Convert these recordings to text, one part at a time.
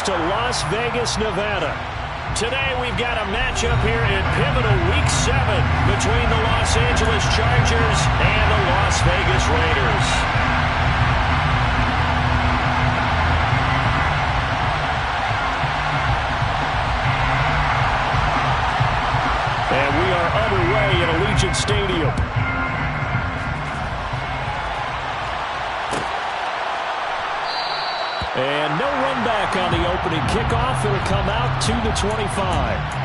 to Las Vegas, Nevada. Today we've got a matchup here in pivotal Week 7 between the Los Angeles Chargers and the Las Vegas Raiders. And we are underway at Allegiant Stadium. And no run back on the opening kickoff. It'll come out to the 25.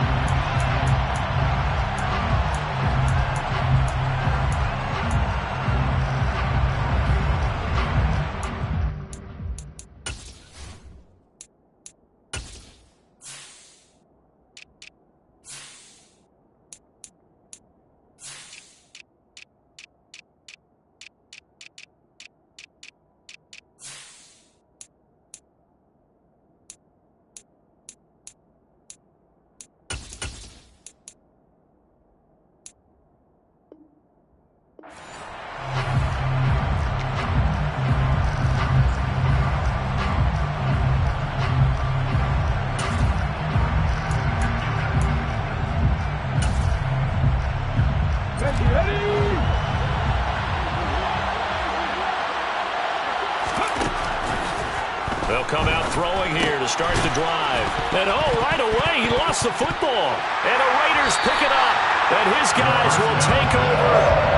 They'll come out throwing here to start the drive. And right away, he lost the football. And the Raiders pick it up. And his guys will take over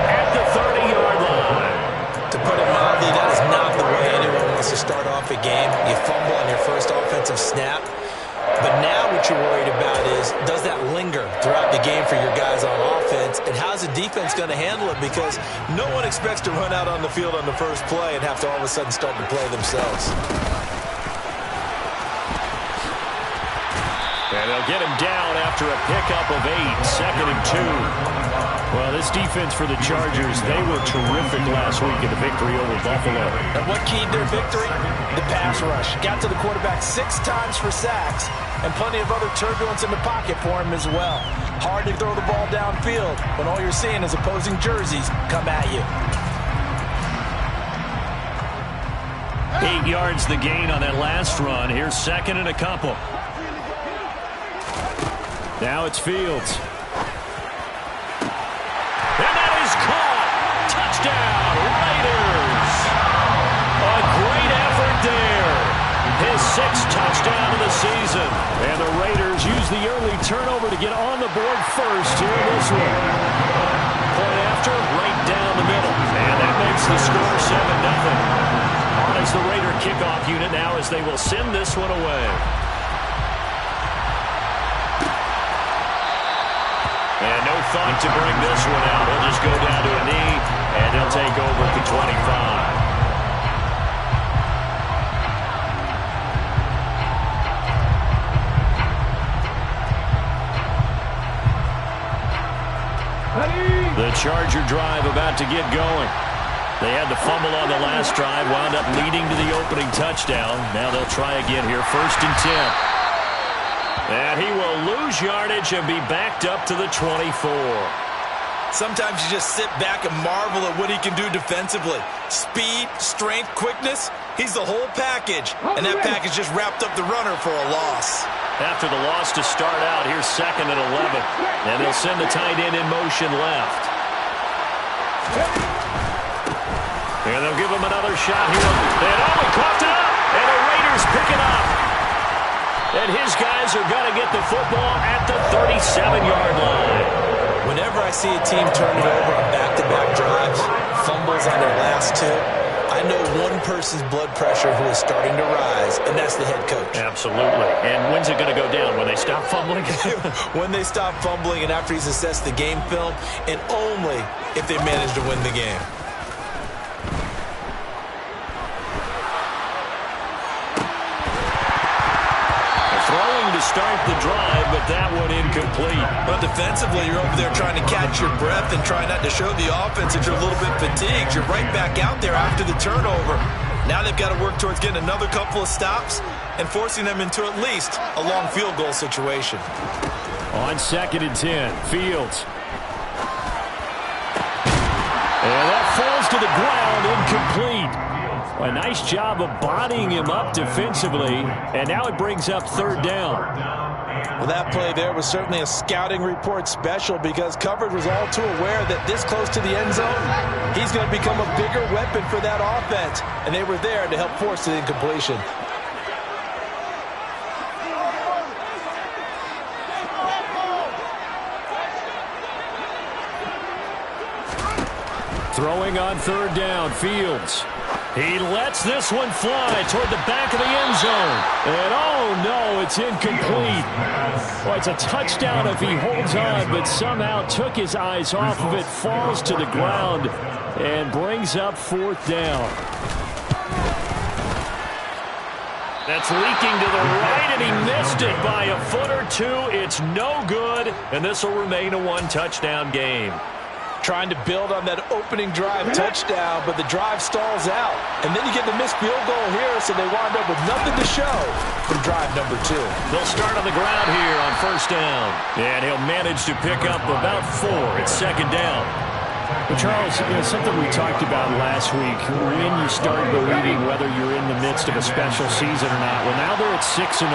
at the 30-yard line. To put it mildly, that is not the way anyone wants to start off a game. You fumble on your first offensive snap. But now what you're worried about is, does that linger throughout the game for your guys on offense? And how's the defense going to handle it? Because no one expects to run out on the field on the first play and have to all of a sudden start to play themselves. And they'll get him down after a pickup of 8, 2nd and 2. Well, this defense for the Chargers, they were terrific last week in the victory over Buffalo. And what keyed their victory? The pass rush. Got to the quarterback 6 times for sacks, and plenty of other turbulence in the pocket for him as well. Hard to throw the ball downfield when all you're seeing is opposing jerseys come at you. 8 yards the gain on that last run. Here's 2nd and a couple. Now it's Fields. And that is caught. Touchdown, Raiders. A great effort there. His 6th touchdown of the season. And the Raiders use the early turnover to get on the board first here in this one. Point after, right down the middle. And that makes the score 7-0. On as the Raider kickoff unit now as they will send this one away. And no thought to bring this one out. He'll just go down to a knee, and he'll take over at the 25. The Charger drive about to get going. They had to fumble on the last drive, wound up leading to the opening touchdown. Now they'll try again here, 1st and 10. And he will lose yardage and be backed up to the 24. Sometimes you just sit back and marvel at what he can do defensively. Speed, strength, quickness, he's the whole package. And that package just wrapped up the runner for a loss. After the loss to start out, here's 2nd and 11. And they'll send the tight end in motion left. And they'll give him another shot here. And he coughed it up. And the Raiders pick it up. And his guys are going to get the football at the 37-yard line. Whenever I see a team turn it over on back-to-back drives, fumbles on their last 2, I know one person's blood pressure who is starting to rise, and that's the head coach. Absolutely. And when's it going to go down? When they stop fumbling? When they stop fumbling and after he's assessed the game film, and only if they manage to win the game. Start the drive, but that one incomplete. But defensively, you're over there trying to catch your breath and try not to show the offense that you're a little bit fatigued. You're right back out there after the turnover. Now they've got to work towards getting another couple of stops and forcing them into at least a long field goal situation. On 2nd and 10, Fields. And that falls to the ground, incomplete. A nice job of bodying him up defensively, and now it brings up third down. Well, that play there was certainly a scouting report special because coverage was all too aware that this close to the end zone, he's going to become a bigger weapon for that offense, and they were there to help force the incompletion. Throwing on third down, Fields. He lets this one fly toward the back of the end zone. And oh no, it's incomplete. Well, it's a touchdown if he holds on, but somehow took his eyes off of it, falls to the ground, and brings up fourth down. That's leaking to the right, and he missed it by a foot or two. It's no good, and this will remain a one-touchdown game. Trying to build on that opening drive touchdown, but the drive stalls out. And then you get the missed field goal here, so they wind up with nothing to show from drive number 2. They'll start on the ground here on first down. And he'll manage to pick up about 4. It's second down. Well, Charles, something we talked about last week, when you start believing whether you're in the midst of a special season or not. Well, now they're at 6-0.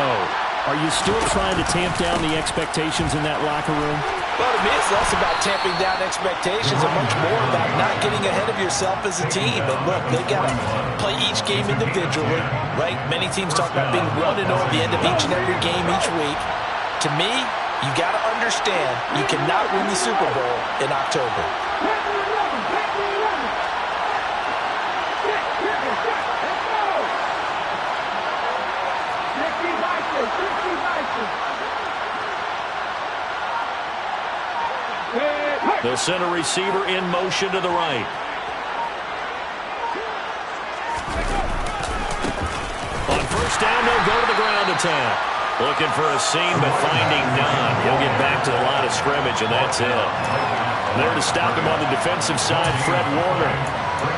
Are you still trying to tamp down the expectations in that locker room? Well, to me, it's less about tamping down expectations and much more about not getting ahead of yourself as a team. And look, they got to play each game individually, right? Many teams talk about being 1-0 at the end of each and every game each week. To me, you got to understand you cannot win the Super Bowl in October. They'll send a receiver in motion to the right. On first down, they'll go to the ground attack. Looking for a seam, but finding none. He'll get back to the line of scrimmage, and that's it. There to stop him on the defensive side, Fred Warner.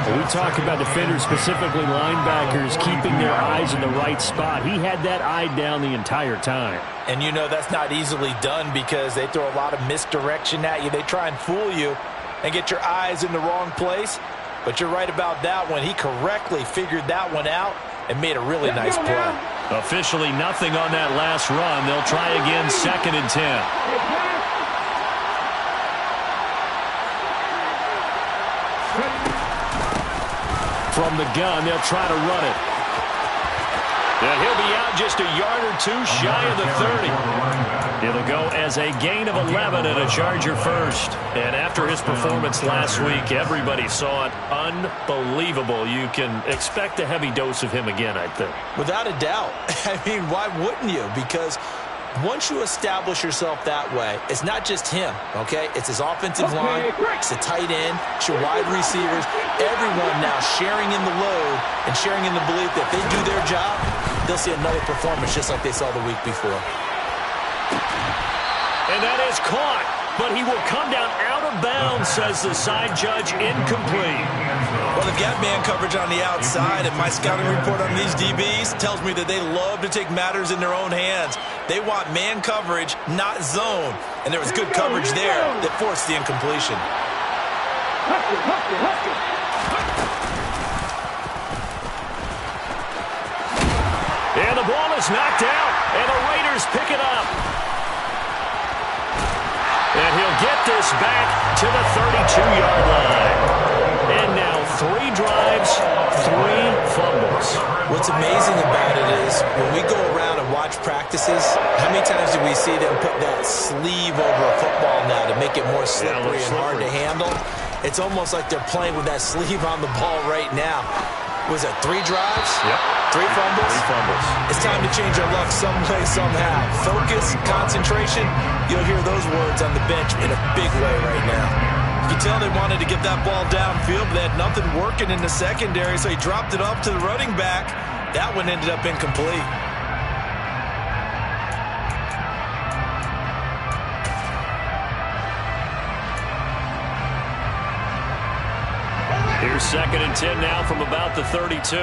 We talk about defenders, specifically linebackers, keeping their eyes in the right spot. He had that eye down the entire time. And you know that's not easily done because they throw a lot of misdirection at you. They try and fool you and get your eyes in the wrong place. But you're right about that one. He correctly figured that one out and made a really nice play. Officially nothing on that last run. They'll try again, 2nd and 10. From the gun, they'll try to run it. And he'll be out just a yard or two shy of the 30. It'll go as a gain of 11 and a Charger first. And after his performance last week, everybody saw it. Unbelievable. You can expect a heavy dose of him again, I think. Without a doubt. I mean, why wouldn't you? Because once you establish yourself that way, it's not just him, okay? It's his offensive line, it's the tight end, it's your wide receivers, everyone now sharing in the load and sharing in the belief that if they do their job, they'll see another performance just like they saw the week before. And that is caught, but he will come down out of bounds, says the side judge, incomplete. Well, they've got man coverage on the outside, and my scouting report on these DBs tells me that they love to take matters in their own hands. They want man coverage, not zone. And there was good coverage there that forced the incompletion. And the ball is knocked out, and the Raiders pick it up. And he'll get this back to the 32-yard line. And now 3 drives, 3 fumbles. What's amazing about it is when we go around and watch practices, how many times do we see them put that sleeve over a football now to make it more slippery and hard to handle? It's almost like they're playing with that sleeve on the ball right now. Was it 3 drives? Yep. 3 fumbles? 3 fumbles. It's time to change our luck some way, somehow. Focus, concentration, you'll hear those words on the bench in a big way right now. You can tell they wanted to get that ball downfield, but they had nothing working in the secondary, so he dropped it off to the running back. That one ended up incomplete. Here's 2nd and 10 now from about the 32.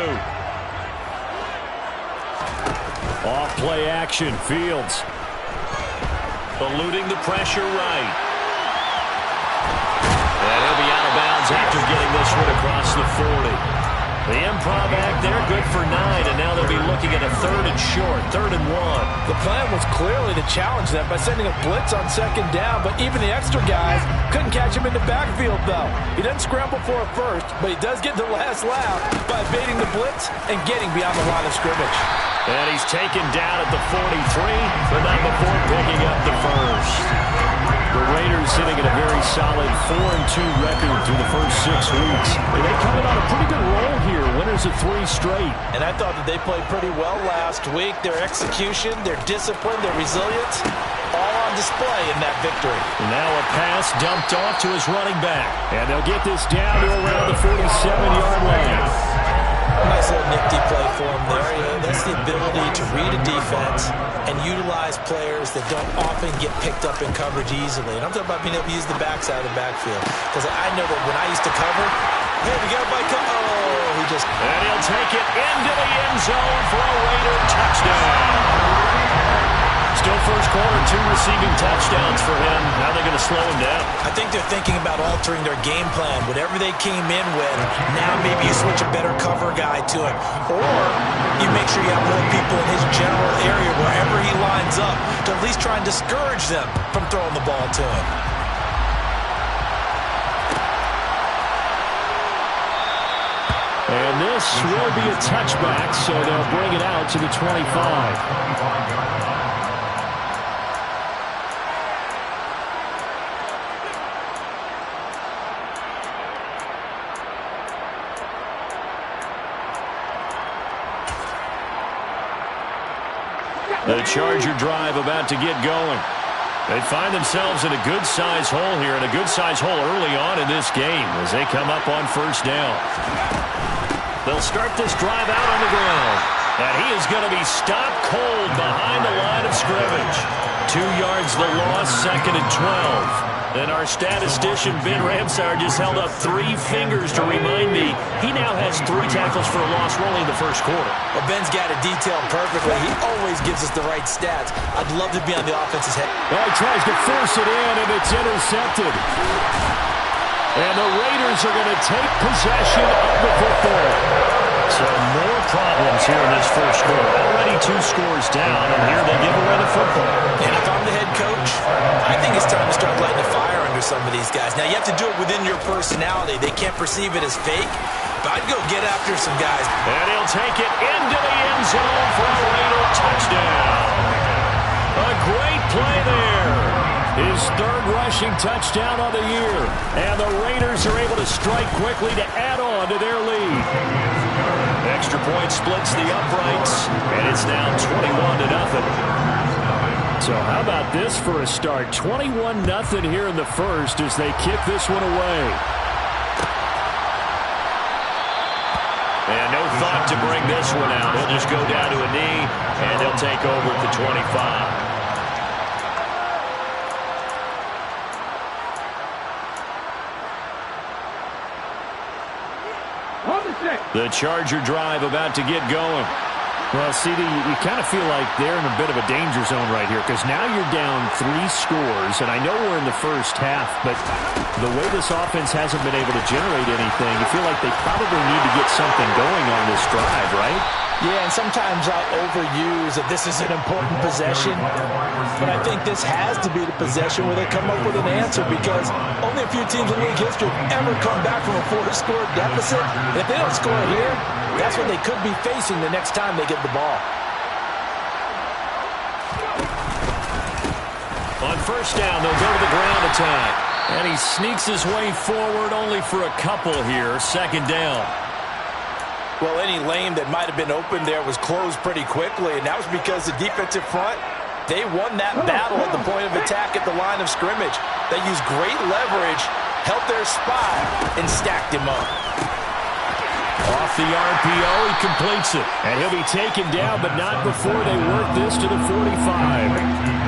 Off play action, Fields. Eluding the pressure right. And he'll be out of bounds after getting this one across the 40. The improv act there, good for 9, and now they'll be looking at a 3rd and short, 3rd and 1. The plan was clearly to challenge them by sending a blitz on 2nd down, but even the extra guys couldn't catch him in the backfield, though. He doesn't scramble for a first, but he does get the last laugh by evading the blitz and getting beyond the line of scrimmage. And he's taken down at the 43, but not before picking up the first. The Raiders sitting at a very solid 4-2 record through the first 6 weeks. And they coming on a pretty good roll here, winners of 3 straight. And I thought that they played pretty well last week. Their execution, their discipline, their resilience, all on display in that victory. And now a pass dumped off to his running back. And they'll get this down to around the 47-yard line. Nice little nifty play for him there. That's the ability to read a defense and utilize players that don't often get picked up in coverage easily. And I'm talking about being able to use the backside of the backfield. Because I know that when I used to cover, hey, we got by oh, he just... And he'll take it into the end zone for a Raider touchdown. Still first quarter, 2 receiving touchdowns for him. Now they're going to slow him down. I think they're thinking about altering their game plan. Whatever they came in with, now maybe you switch a better cover guy to him. Or you make sure you have more people in his general area wherever he lines up to at least try and discourage them from throwing the ball to him. And this will be a touchback, so they'll bring it out to the 25. The Charger drive about to get going. They find themselves in a good-sized hole here, and a good-sized hole early on in this game as they come up on 1st down. They'll start this drive out on the ground, and he is going to be stopped cold behind the line of scrimmage. 2 yards the loss, 2nd and 12. And our statistician, Ben Ramsar, just held up 3 fingers to remind me he now has 3 tackles for a loss rolling the first quarter. Well, Ben's got it detailed perfectly. He always gives us the right stats. I'd love to be on the offense's head. Well, he tries to force it in, and it's intercepted. And the Raiders are going to take possession of the football. So more problems here in this first quarter. Already 2 scores down, and here they give away the football. And if I'm the head coach, I think it's time to start lighting a fire under some of these guys. Now, you have to do it within your personality. They can't perceive it as fake, but I'd go get after some guys. And he'll take it into the end zone for a Raider touchdown. A great play there. His 3rd rushing touchdown of the year. And the Raiders are able to strike quickly to add on to their lead. Extra point splits the uprights, and it's now 21-0. So how about this for a start? 21-0 here in the first as they kick this one away. And no thought to bring this one out. He'll just go down to a knee, and they'll take over at the 25. The Charger drive about to get going. Well, CD, you kind of feel like they're in a bit of a danger zone right here because now you're down 3 scores, and I know we're in the first half, but the way this offense hasn't been able to generate anything, you feel like they probably need to get something going on this drive, right? Yeah, and sometimes I overuse that this is an important possession, but I think this has to be the possession where they come up with an answer because only a few teams in league history have ever come back from a 4-score deficit. And if they don't score here, that's what they could be facing the next time they get the ball. On 1st down, they'll go to the ground attack. And he sneaks his way forward only for a couple here, 2nd down. Well, any lane that might have been open there was closed pretty quickly, and that was because the defensive front, they won that battle at the point of attack at the line of scrimmage. They used great leverage, held their spot, and stacked him up. Off the RPO, he completes it. And he'll be taken down, but not before they work this to the 45.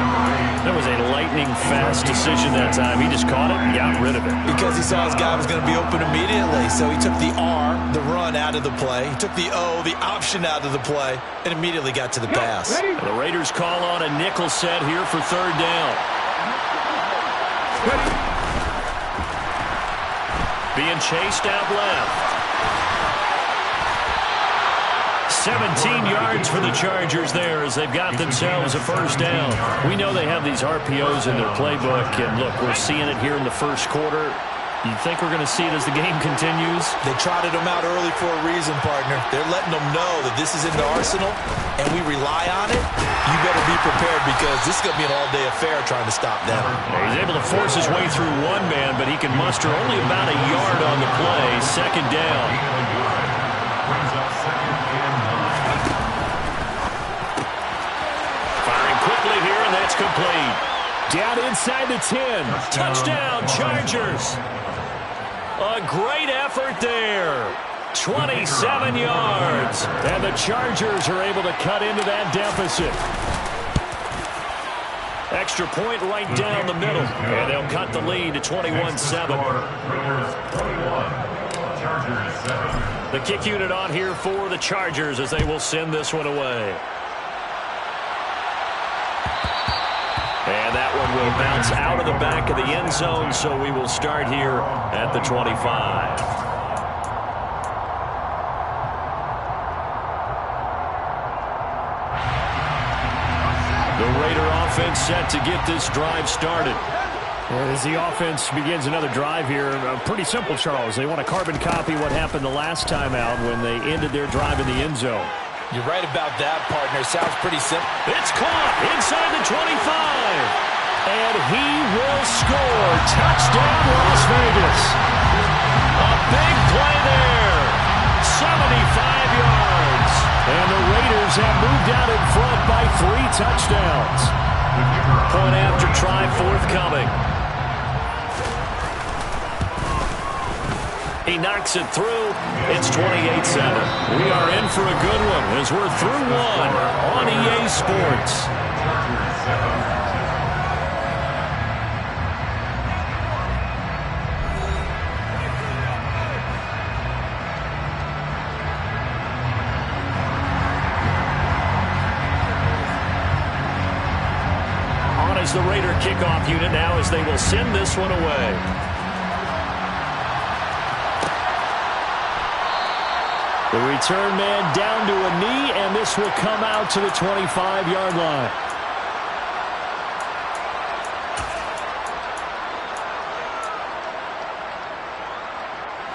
That was a lightning-fast decision that time. He just caught it and got rid of it. Because he saw his guy was going to be open immediately, so he took the R, the run, out of the play. He took the O, the option, out of the play, and immediately got to the pass. The Raiders call on a nickel set here for 3rd down. Being chased out left. 17 yards for the Chargers there as they've got themselves a first down. We know they have these RPOs in their playbook, and look, we're seeing it here in the first quarter. You think we're going to see it as the game continues? They trotted them out early for a reason, partner. They're letting them know that this is in the arsenal, and we rely on it. You better be prepared because this is going to be an all-day affair trying to stop them. He's able to force his way through one man, but he can muster only about a yard on the play. Second down. Firing quickly here, and that's complete. Down inside the 10. Touchdown, Chargers. A great effort there. 27 yards. And the Chargers are able to cut into that deficit. Extra point right down the middle. And they'll cut the lead to 21-7. The kick unit on here for the Chargers as they will send this one away. And that one will bounce out of the back of the end zone, so we will start here at the 25. The Raider offense set to get this drive started. As the offense begins another drive here, pretty simple, Charles. They want to carbon copy what happened the last time out when they ended their drive in the end zone. You're right about that, partner. Sounds pretty simple. It's caught inside the 25. And he will score. Touchdown, Las Vegas. A big play there. 75 yards. And the Raiders have moved out in front by 3 touchdowns. Point after try forthcoming. He knocks it through. It's 28-7. We are in for a good one as we're through one on EA Sports. On is the Raider kickoff unit now as they will send this one away. The return man down to a knee, and this will come out to the 25-yard line.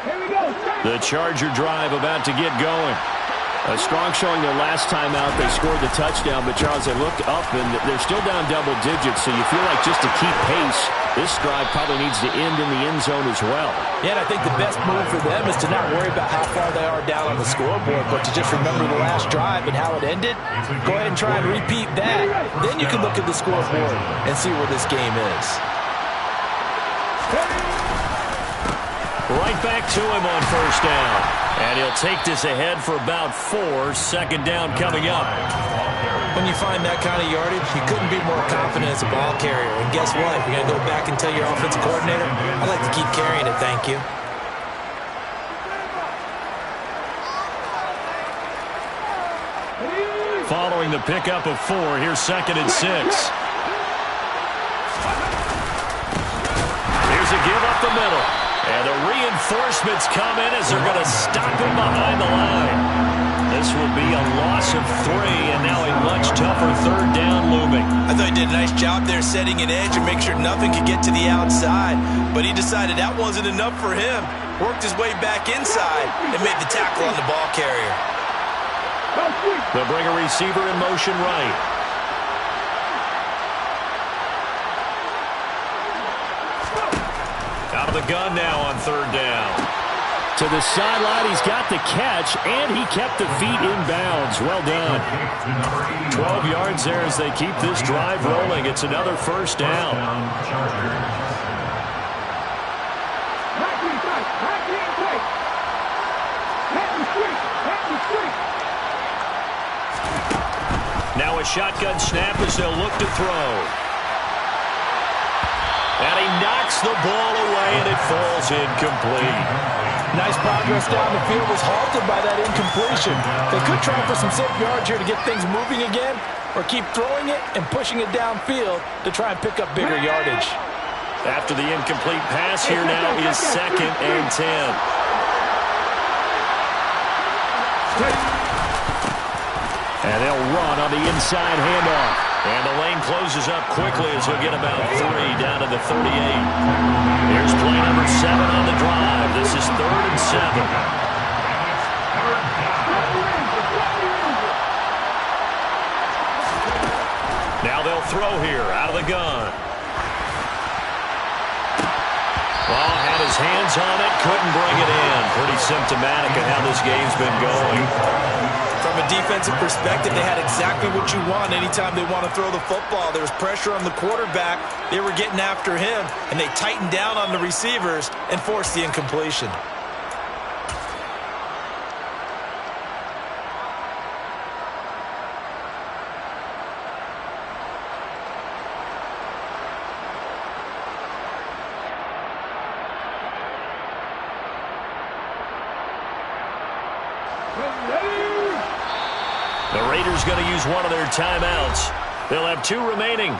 Here we go. The Charger drive about to get going. A strong showing their last time out. They scored the touchdown, but Charles, they looked up, and they're still down double digits, so you feel like just to keep pace, this drive probably needs to end in the end zone as well. Yeah, and I think the best move for them is to not worry about how far they are down on the scoreboard, but to just remember the last drive and how it ended. Go ahead and try and repeat that. Then you can look at the scoreboard and see where this game is. Right back to him on first down. And he'll take this ahead for about 4. Second down coming up. When you find that kind of yardage, you couldn't be more confident as a ball carrier. And guess what? You're going to go back and tell your offensive coordinator, I'd like to keep carrying it, thank you. Following the pickup of 4, here's 2nd and 6. Here's a give up the middle. And the reinforcements come in as they're going to stop him behind the line. This will be a loss of 3, and now a much tougher third down looming. I thought he did a nice job there setting an edge and make sure nothing could get to the outside. But he decided that wasn't enough for him. Worked his way back inside and made the tackle on the ball carrier. They'll bring a receiver in motion right. Out of the gun now on third down. To the sideline, he's got the catch, and he kept the feet in bounds. Well done. 12 yards there as they keep this drive rolling. It's another first down. Now a shotgun snap as they'll look to throw. And he knocks the ball away, and it falls incomplete. Nice progress down the field was halted by that incompletion. They could try for some safe yards here to get things moving again, or keep throwing it and pushing it downfield to try and pick up bigger yardage. After the incomplete pass, here now is 2nd and 10. And they'll run on the inside handoff. And the lane closes up quickly as he'll get about 3 down to the 38. Here's play number 7 on the drive. This is 3rd and 7. Now they'll throw here out of the gun. Well, had his hands on it, couldn't bring it in. Pretty symptomatic of how this game's been going. From a defensive perspective, they had exactly what you want anytime they want to throw the football. There was pressure on the quarterback. They were getting after him, and they tightened down on the receivers and forced the incompletion. The Raiders going to use one of their timeouts. They'll have 2 remaining.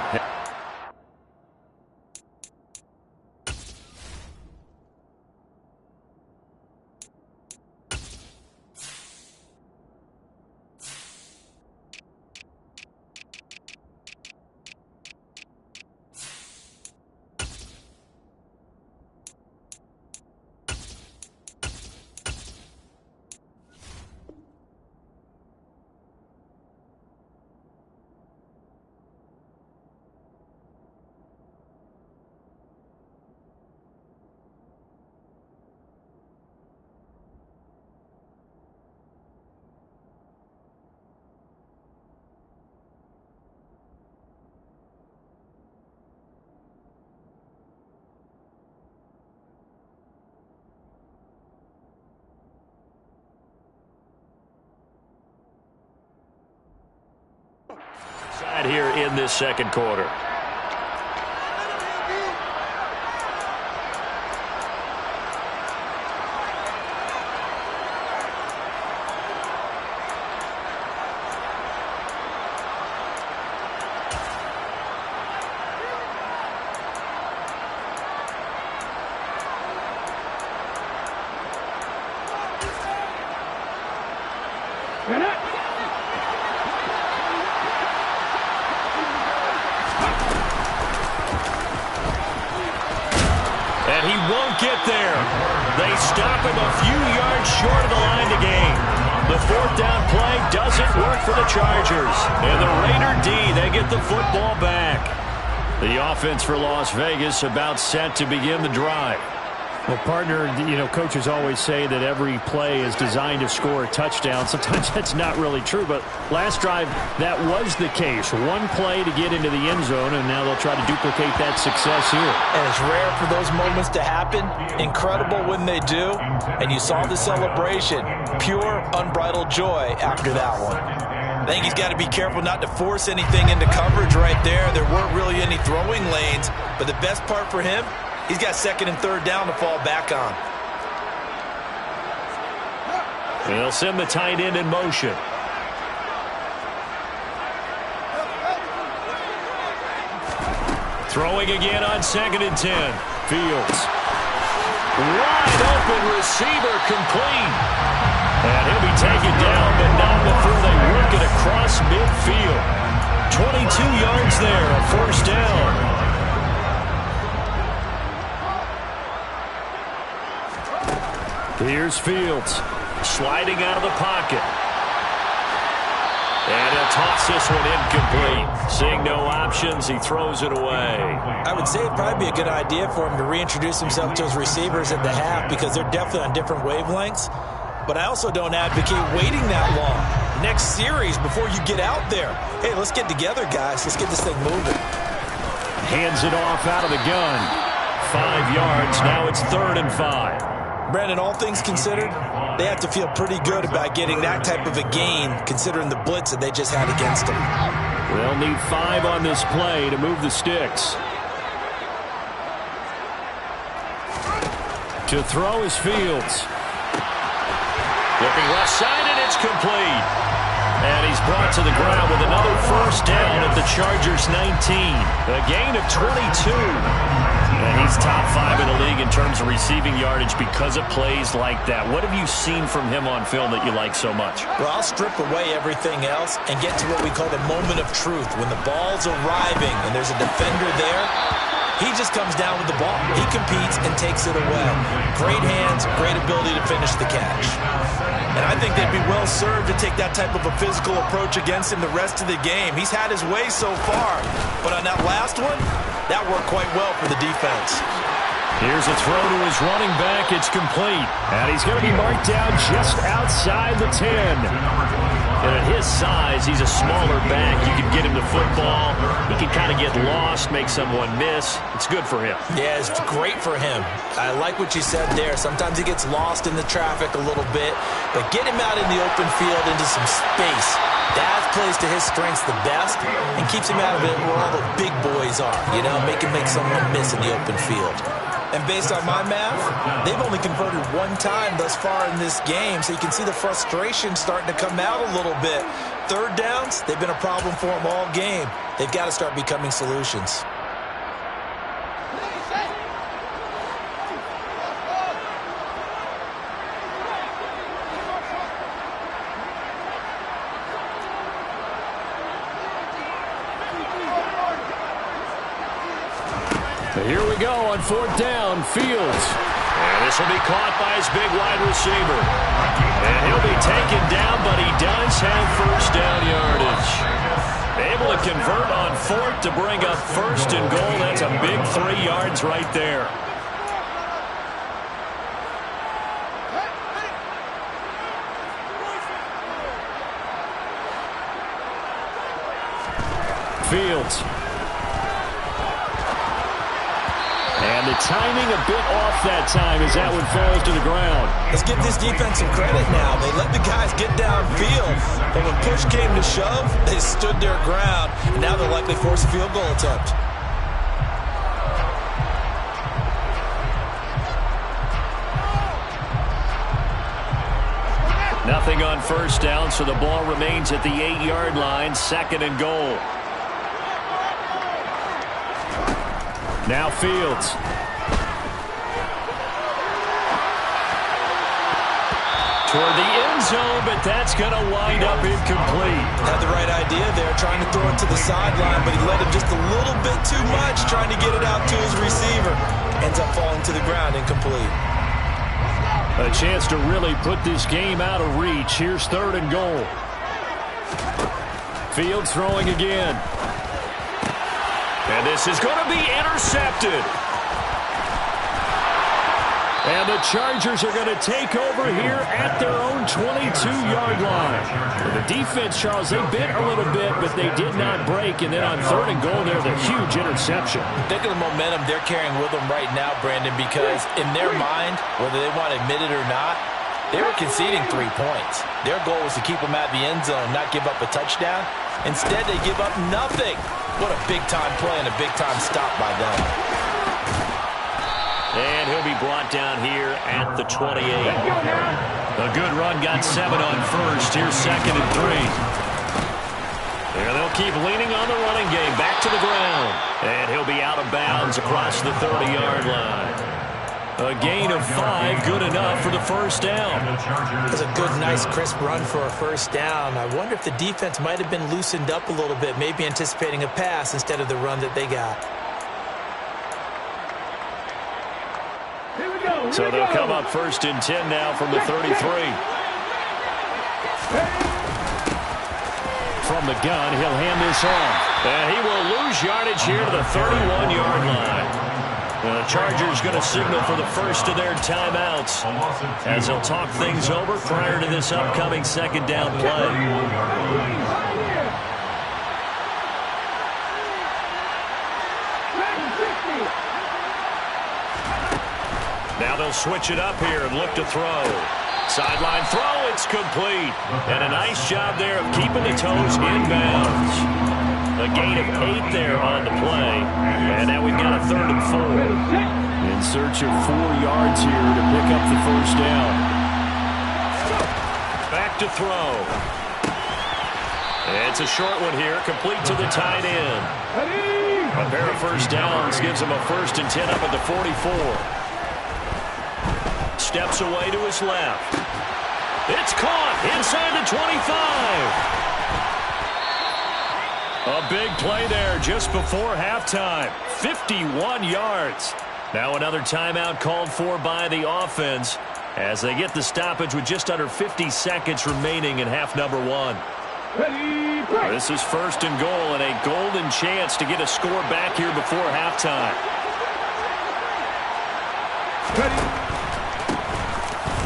Here in this second quarter. And he won't get there. They stop him a few yards short of the line to gain. The 4th down play doesn't work for the Chargers. And the Raider D, they get the football back. The offense for Las Vegas about set to begin the drive. Well, partner, you know, coaches always say that every play is designed to score a touchdown. Sometimes that's not really true, but last drive, that was the case. One play to get into the end zone, and now they'll try to duplicate that success here. And it's rare for those moments to happen. Incredible when they do. And you saw the celebration. Pure, unbridled joy after that one. I think he's got to be careful not to force anything into coverage right there. There weren't really any throwing lanes, but the best part for him, he's got 2nd and 3rd down to fall back on. They'll send the tight end in motion. Throwing again on 2nd and 10. Fields. Wide open receiver complete. And he'll be taken down, but not before they work it across midfield. 22 yards there, a 1st down. Here's Fields, sliding out of the pocket. And he'll toss this one incomplete. Seeing no options, he throws it away. I would say it'd probably be a good idea for him to reintroduce himself to his receivers at the half because they're definitely on different wavelengths. But I also don't advocate waiting that long. Next series before you get out there. Hey, let's get together, guys. Let's get this thing moving. Hands it off out of the gun. 5 yards. Now it's 3rd and 5. Brandon, all things considered, they have to feel pretty good about getting that type of a gain considering the blitz that they just had against them. They'll need 5 on this play to move the sticks. To throw is Fields. Looking left side, and it's complete. And he's brought to the ground with another 1st down at the Chargers 19. A gain of 22. And he's top 5 in the league in terms of receiving yardage because of plays like that. What have you seen from him on film that you like so much? Well, I'll strip away everything else and get to what we call the moment of truth. When the ball's arriving and there's a defender there, he just comes down with the ball. He competes and takes it away. Great hands, great ability to finish the catch. And I think they'd be well served to take that type of a physical approach against him the rest of the game. He's had his way so far, but on that last one, that worked quite well for the defense. Here's a throw to his running back. It's complete. And he's going to be marked down just outside the 10. And at his size, he's a smaller back. You can get him the football. He can kind of get lost, make someone miss. It's good for him. Yeah, it's great for him. I like what you said there. Sometimes he gets lost in the traffic a little bit, but get him out in the open field into some space. That plays to his strengths the best and keeps him out of it where all the big boys are, you know, make him make someone miss in the open field. And based on my math, they've only converted one time thus far in this game, so you can see the frustration starting to come out a little bit. Third downs, they've been a problem for them all game. They've got to start becoming solutions. Here we go on 4th down, Fields. And this will be caught by his big wide receiver. And he'll be taken down, but he does have first down yardage. Able to convert on 4th to bring up 1st and goal. That's a big 3 yards right there. Fields. And the timing a bit off that time as that one falls to the ground. Let's give this defense some credit now. They let the guys get downfield, but when push came to shove, they stood their ground, and now they'll likely force a field goal attempt. Nothing on first down, so the ball remains at the 8-yard line, 2nd and goal. Now Fields. Toward the end zone, but that's going to wind up incomplete. Had the right idea there, trying to throw it to the sideline, but he let him just a little bit too much, trying to get it out to his receiver. Ends up falling to the ground, incomplete. A chance to really put this game out of reach. Here's 3rd and goal. Fields throwing again. And this is going to be intercepted. And the Chargers are going to take over here at their own 22-yard line. The defense, Charles, they bit a little bit, but they did not break. And then on 3rd and goal, there's a huge interception. Think of the momentum they're carrying with them right now, Brandon, because in their mind, whether they want to admit it or not, they were conceding 3 points. Their goal was to keep them at the end zone, not give up a touchdown. Instead, they give up nothing. What a big-time play and a big-time stop by them. And he'll be brought down here at the 28. A good run, got 7 on first. Here's 2nd and 3. And they'll keep leaning on the running game. Back to the ground. And he'll be out of bounds across the 30-yard line. A gain of 5, good enough for the first down. It was a good, nice, crisp run for a first down. I wonder if the defense might have been loosened up a little bit, maybe anticipating a pass instead of the run that they got. So they'll come up 1st and 10 now from the 33. From the gun, he'll hand this off. And he will lose yardage here to the 31-yard line. The Chargers going to signal for the first of their timeouts as they'll talk things over prior to this upcoming 2nd down play. Now they'll switch it up here and look to throw. Sideline throw, it's complete. And a nice job there of keeping the toes in bounds. A gain of 8 there on the play. And now we've got a 3rd and 4. In search of 4 yards here to pick up the first down. Back to throw. It's a short one here, complete to the tight end. A pair of first downs gives him a 1st and 10 up at the 44. Steps away to his left. It's caught inside the 25. A big play there just before halftime. 51 yards. Now another timeout called for by the offense as they get the stoppage with just under 50 seconds remaining in half number 1. This is 1st and goal and a golden chance to get a score back here before halftime.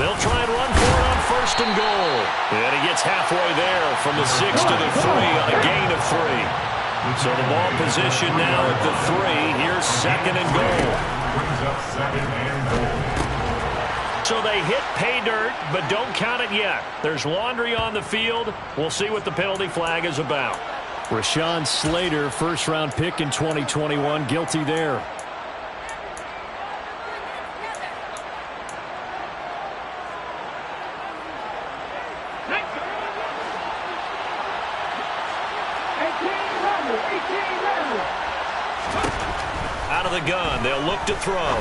They'll try and run for it on 1st and goal. And he gets halfway there from the 6 to the 3 on a gain of 3. So the ball position now at the 3. Here's 2nd and goal. So they hit pay dirt, but don't count it yet. There's laundry on the field. We'll see what the penalty flag is about. Rashawn Slater, first-round pick in 2021, guilty there. Out of the gun, they'll look to throw.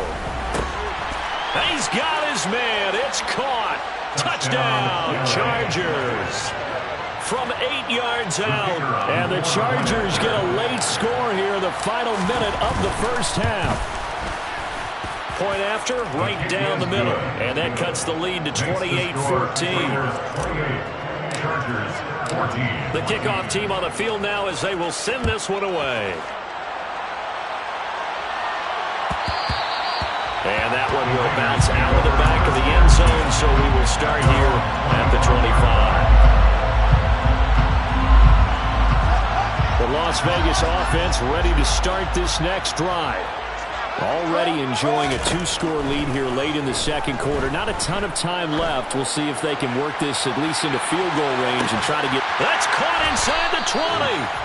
He's got his man. It's caught. Touchdown, Chargers. From 8 yards out. And the Chargers get a late score here in the final minute of the first half. Point after, right down the middle. And that cuts the lead to 28-14. The kickoff team on the field now as they will send this one away. And that one will bounce out of the back of the end zone, so we will start here at the 25. The Las Vegas offense ready to start this next drive. Already enjoying a 2-score lead here late in the second quarter. Not a ton of time left. We'll see if they can work this at least into field goal range and try to get... That's caught inside the 20.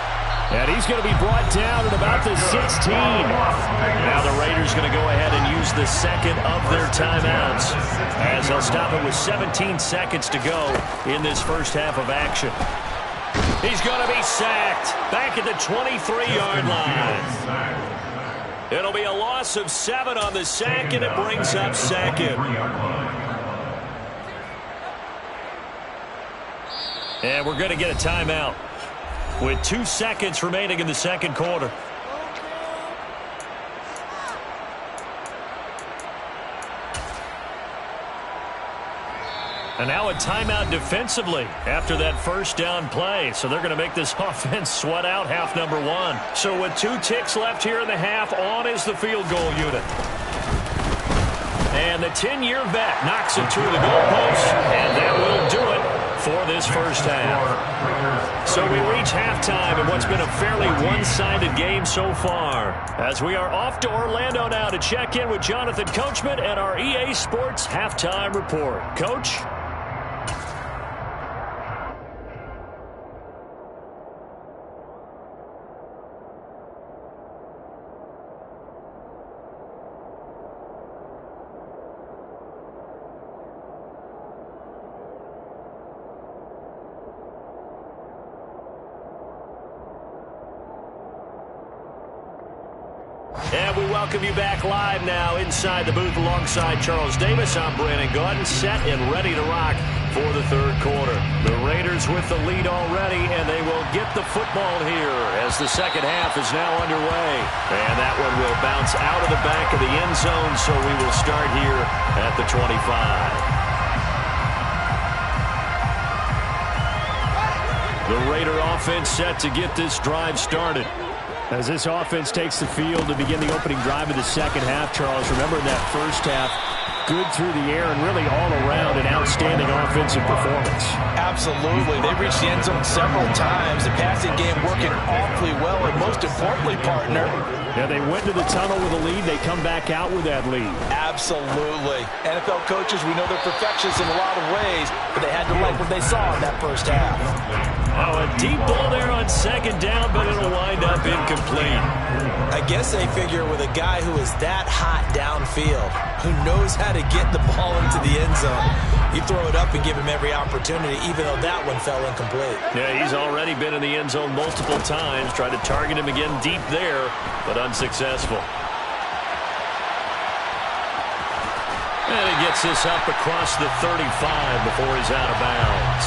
And he's going to be brought down at about the 16. Now the Raiders going to go ahead and use the second of their timeouts as they'll stop it with 17 seconds to go in this first half of action. He's going to be sacked back at the 23-yard line. It'll be a loss of 7 on the sack, and it brings up 2nd. And we're going to get a timeout with 2 seconds remaining in the second quarter. And now a timeout defensively after that first down play. So they're going to make this offense sweat out half number 1. So with 2 ticks left here in the half, on is the field goal unit. And the 10-year vet knocks it through the goalpost, and that will do it for this first half. So we reach halftime in what's been a fairly one-sided game so far, as we are off to Orlando now to check in with Jonathan Coachman and our EA Sports Halftime Report. Coach? And we welcome you back live now inside the booth alongside Charles Davis. I'm Brandon Gaudin, set and ready to rock for the third quarter. The Raiders with the lead already, and they will get the football here as the second half is now underway. And that one will bounce out of the back of the end zone, so we will start here at the 25. The Raider offense set to get this drive started. As this offense takes the field to begin the opening drive of the second half, Charles, remember in that first half, good through the air and really all around an outstanding offensive performance. Absolutely. They reached the end zone several times. The passing game working awfully well, and most importantly, partner. Yeah, they went to the tunnel with a lead. They come back out with that lead. Absolutely. NFL coaches, we know they're perfectionists in a lot of ways, but they had to like what they saw in that first half. Now a deep ball there on second down, but it'll wind up incomplete. I guess they figure with a guy who is that hot downfield, who knows how to get the ball into the end zone, you throw it up and give him every opportunity, even though that one fell incomplete. Yeah, he's already been in the end zone multiple times, tried to target him again deep there, but unsuccessful. And he gets this up across the 35 before he's out of bounds.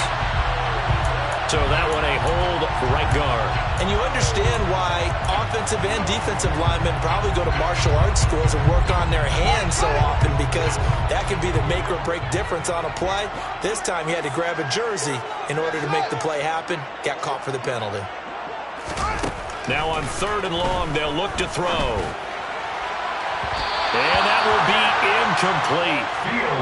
So that one a hold right guard. And you understand why offensive and defensive linemen probably go to martial arts schools and work on their hands so often, because that could be the make or break difference on a play. This time he had to grab a jersey in order to make the play happen. Got caught for the penalty. Now on 3rd and long, they'll look to throw. And that will be incomplete.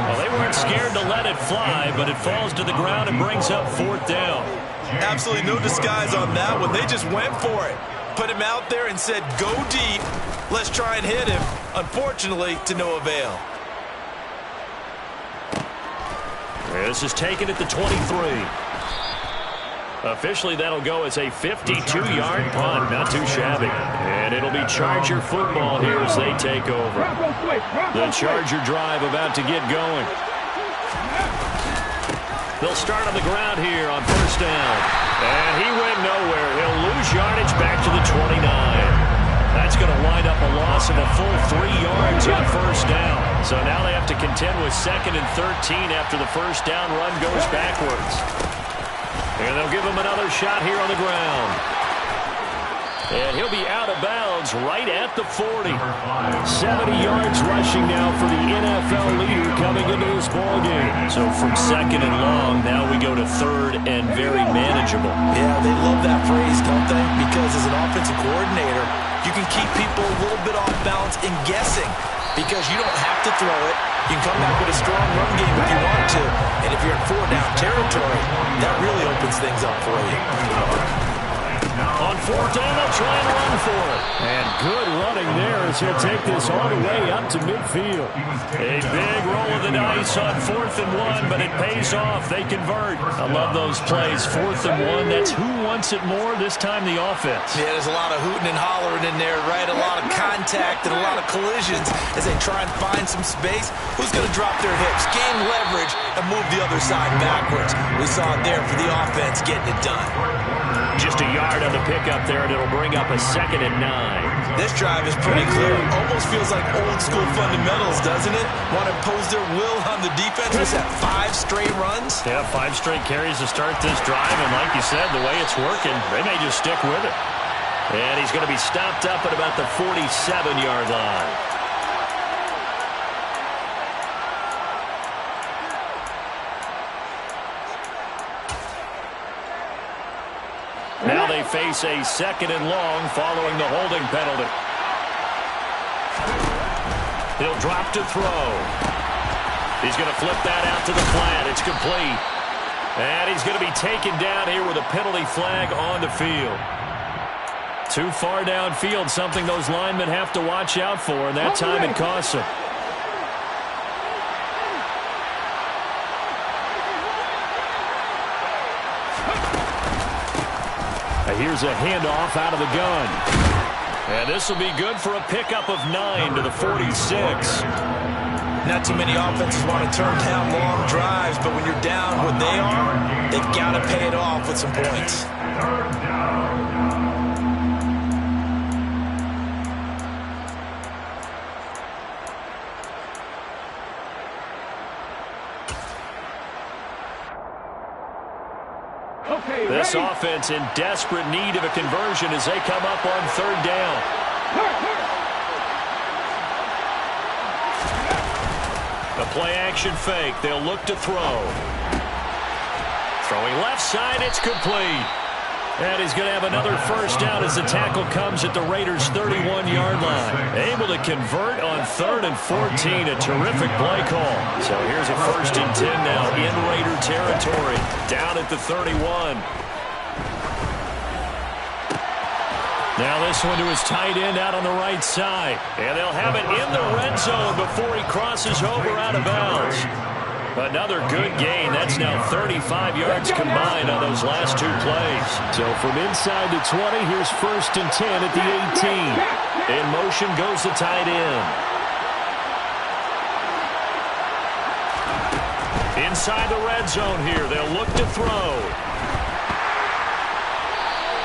Well, they weren't scared to let it fly, but it falls to the ground and brings up 4th down. Absolutely no disguise on that one. They just went for it. Put him out there and said, go deep. Let's try and hit him. Unfortunately, to no avail. This is taken at the 23. Officially, that'll go as a 52-yard punt. Not too shabby. And it'll be Charger football here as they take over. The Charger drive about to get going. They'll start on the ground here on 1st down. And he went nowhere. He'll lose yardage back to the 29. That's going to wind up a loss of a full 3 yards on 1st down. So now they have to contend with 2nd and 13 after the 1st down run goes backwards. And they'll give him another shot here on the ground. And he'll be out of bounds right at the 40. 70 yards rushing now for the NFL leader coming into this ballgame. So from 2nd and long, now we go to 3rd and very manageable. Yeah, they love that phrase, don't they? Because as an offensive coordinator, you can keep people a little bit off balance and guessing, because you don't have to throw it. You can come back with a strong run game if you want to. And if you're in 4-down territory, that really opens things up for you. On 4th down, they'll try and run for it. And good running there as he'll take this all the way up to midfield. A big roll of the dice on 4th and 1, but it pays off. They convert. I love those plays. 4th and 1, that's who wants it more, this time the offense. Yeah, there's a lot of hooting and hollering in there, right? A lot of contact and a lot of collisions as they try and find some space. Who's going to drop their hips, gain leverage, and move the other side backwards? We saw it there for the offense getting it done. Just a yard on the pickup there, and it'll bring up a 2nd and 9. This drive is pretty clear. Almost feels like old school fundamentals, doesn't it? Want to impose their will on the defense. Was that 5 straight runs? Yeah, 5 straight carries to start this drive, and like you said, the way it's working, they may just stick with it. And he's going to be stopped up at about the 47-yard line. Now they face a 2nd and long following the holding penalty. He'll drop to throw. He's going to flip that out to the flat. It's complete. And he's going to be taken down here with a penalty flag on the field. Too far downfield, something those linemen have to watch out for, and that time it costs them. Here's a handoff out of the gun. And this will be good for a pickup of 9 to the 46. Not too many offenses want to turn down long drives, but when you're down what they are, they've got to pay it off with some points. This offense in desperate need of a conversion as they come up on 3rd down. A play-action fake. They'll look to throw. Throwing left side, it's complete. And he's going to have another 1st down as the tackle comes at the Raiders' 31-yard line. Able to convert on 3rd and 14. A terrific play call. So here's a 1st and 10 now in Raider territory. Down at the 31. Now this one to his tight end out on the right side. And they'll have it in the red zone before he crosses over out of bounds. Another good gain. That's now 35 yards combined on those last two plays. So from inside the 20, here's 1st and 10 at the 18. In motion goes the tight end. Inside the red zone here. They'll look to throw.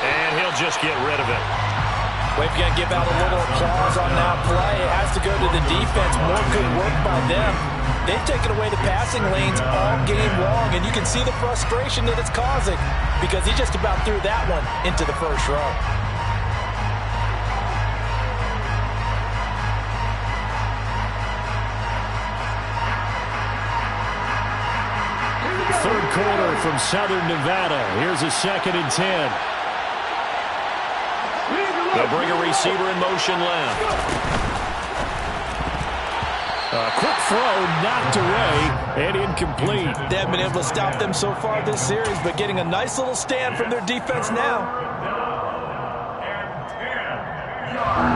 And he'll just get rid of it. We've got to give out a little applause on that play. It has to go to the defense. More good work by them. They've taken away the passing lanes all game long, and you can see the frustration that it's causing because he just about threw that one into the first row. Third quarter from Southern Nevada. Here's a 2nd and 10. They'll bring a receiver in motion left. A quick throw knocked away and incomplete. They haven't been able to stop them so far this series, but getting a nice little stand from their defense now.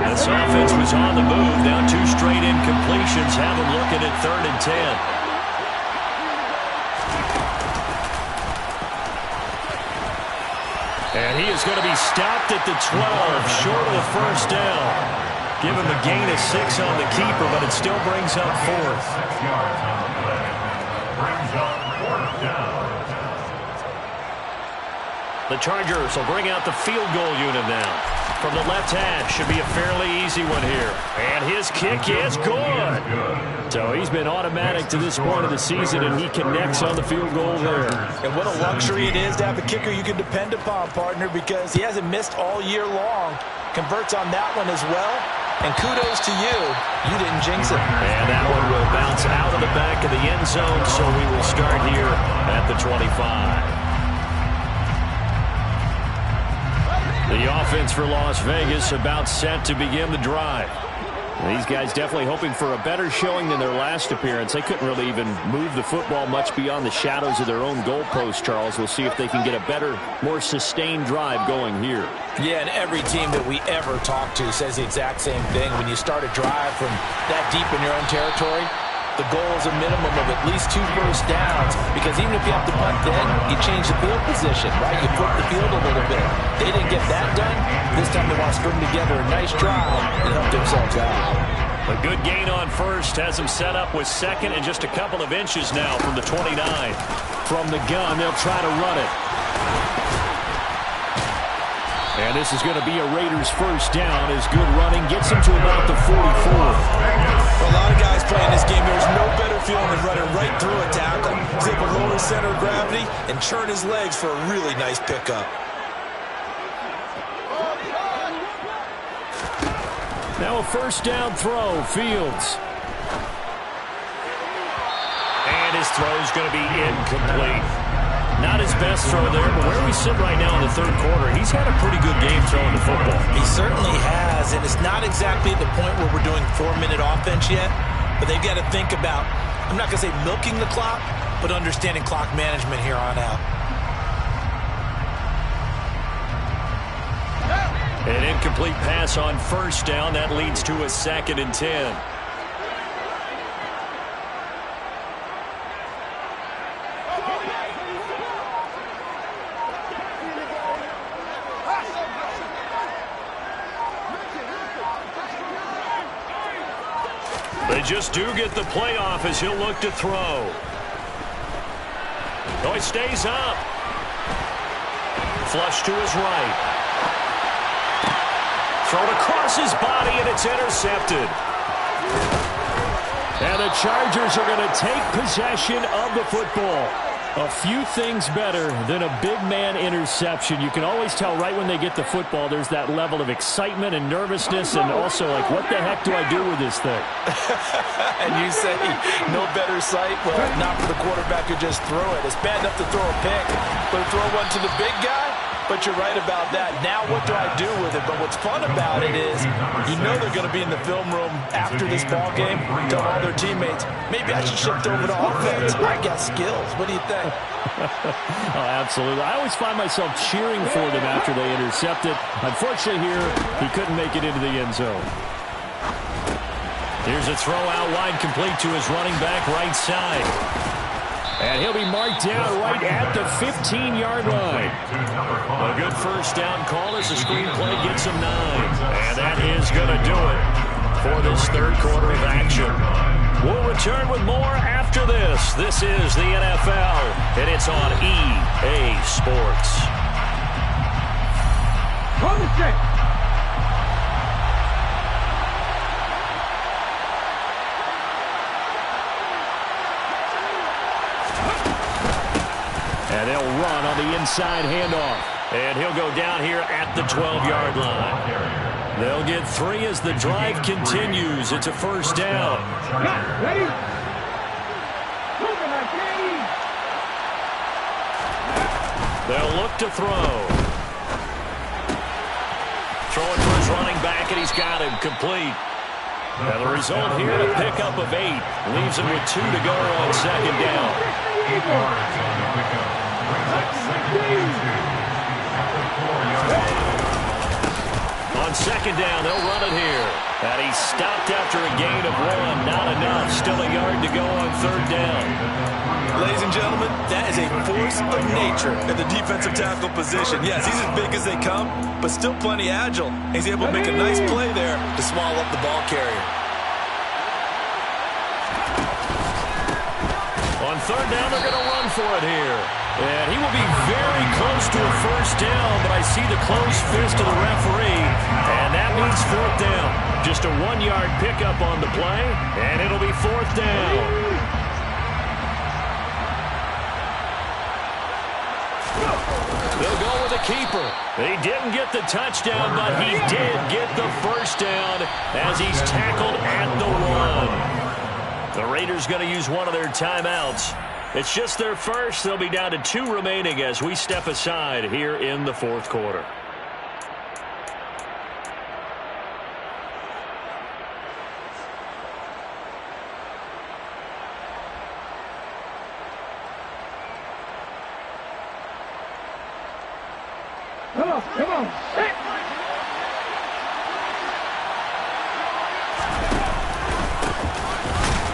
This offense was on the move. Now 2 straight incompletions have them looking at 3rd and 10. And he is going to be stopped at the 12, short of the first down. Give him a gain of 6 on the keeper, but it still brings up 4th. The Chargers will bring out the field goal unit now. From the left hash, should be a fairly easy one here. And his kick is good. So he's been automatic to this point of the season, and he connects on the field goal there. And what a luxury it is to have a kicker you can depend upon, partner, because he hasn't missed all year long. Converts on that one as well. And kudos to you. You didn't jinx it. And that one will bounce out of the back of the end zone, so we will start here at the 25. The offense for Las Vegas about set to begin the drive. These guys definitely hoping for a better showing than their last appearance. They couldn't really even move the football much beyond the shadows of their own goalpost, Charles. We'll see if they can get a better, more sustained drive going here. Yeah, and every team that we ever talk to says the exact same thing. When you start a drive from that deep in your own territory, the goal is a minimum of at least 2 first downs, because even if you have to punt then, you change the field position, right? You flip the field a little bit. They didn't get that done. This time they want to string together a nice drive and help themselves out. A good gain on first has them set up with 2nd and just a couple of inches now from the 29. From the gun, they'll try to run it. And this is going to be a Raiders first down as good running gets them to about the 44. For a lot of guys playing this game, there's no better feeling than running right through a tackle. He's able to lower his center of gravity and churn his legs for a really nice pickup. Now a first down throw, Fields. And his throw is going to be incomplete. Not his best throw there, but where we sit right now in the 3rd quarter, he's had a pretty good game throwing the football. He certainly has, and it's not exactly at the point where we're doing 4-minute offense yet, but they've got to think about, I'm not going to say milking the clock, but understanding clock management here on out. An incomplete pass on first down. That leads to a 2nd and 10. They just do get the playoff as he'll look to throw. Oh, he stays up. Flush to his right. Thrown across his body, and it's intercepted. And the Chargers are going to take possession of the football. A few things better than a big man interception. You can always tell right when they get the football, there's that level of excitement and nervousness, and also like, what the heck do I do with this thing? And you say, no better sight? Well, not for the quarterback who just threw it. It's bad enough to throw a pick, but to throw one to the big guy? But you're right about that. Now what do I do with it? But what's fun about it is you know they're going to be in the film room after this ball game, tell all their teammates, maybe I should shift over to offense. I got skills. What do you think? Oh, absolutely. I always find myself cheering for them after they intercept it. Unfortunately here, he couldn't make it into the end zone. Here's a throw out wide complete to his running back right side. And he'll be marked down right at the 15-yard line. A good first down call as the screenplay gets him 9. And that is going to do it for this third quarter of action. We'll return with more after this. This is the NFL, and it's on EA Sports. Hold the check. And they'll run on the inside handoff. And he'll go down here at the 12-yard line. They'll get 3 as the drive continues. It's a first down. Ready? Moving, They'll look to throw. Throwing for his running back, and he's got him complete. Now the result here, a pickup of 8. Leaves him with 2 to go on second down. On second down, they'll run it here. And he stopped after a gain of 1. Not enough. Still a yard to go on third down. Ladies and gentlemen, that is a force of nature at the defensive tackle position. Yes, he's as big as they come, but still plenty agile. He's able to make a nice play there to swallow up the ball carrier. On third down, they're going to run for it here. And he will be very close to a first down, but I see the closed fist of the referee, and that means fourth down. Just a 1-yard pickup on the play, and it'll be fourth down. They'll go with the keeper. He didn't get the touchdown, but he did get the first down as he's tackled at the 1. The Raiders going to use one of their timeouts. It's just their first. They'll be down to 2 remaining as we step aside here in the fourth quarter. Come on, come on. Hey.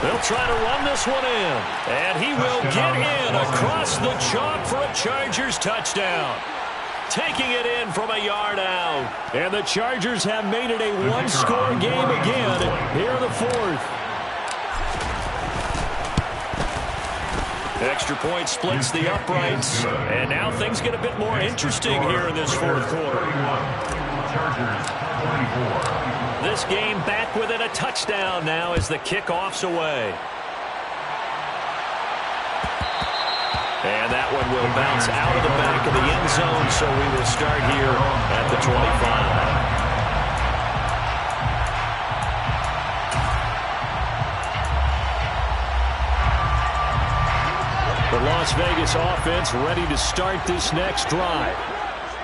They'll try to run this one in. And he will get in across the chalk for a Chargers touchdown. Taking it in from a yard out. And the Chargers have made it a 1-score game again here in the fourth. Extra point splits the uprights. And now things get a bit more interesting here in this fourth quarter. This game back within a touchdown now as the kickoff's away. And that one will bounce out of the back of the end zone, so we will start here at the 25. The Las Vegas offense ready to start this next drive.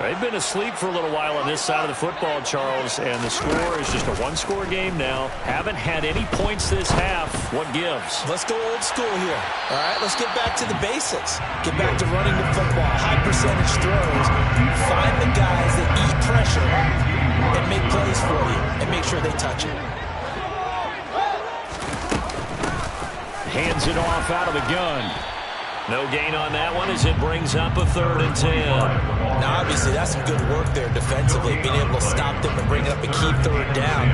They've been asleep for a little while on this side of the football, Charles, and the score is just a 1-score game now. Haven't had any points this half. What gives? Let's go old school here. All right, let's get back to the basics. Get back to running the football, high percentage throws. Find the guys that eat pressure and make plays for you and make sure they touch it. Hands it off out of the gun. No gain on that one as it brings up a 3rd and 10. Now, obviously, that's some good work there defensively, being able to stop them and bring up a key 3rd down.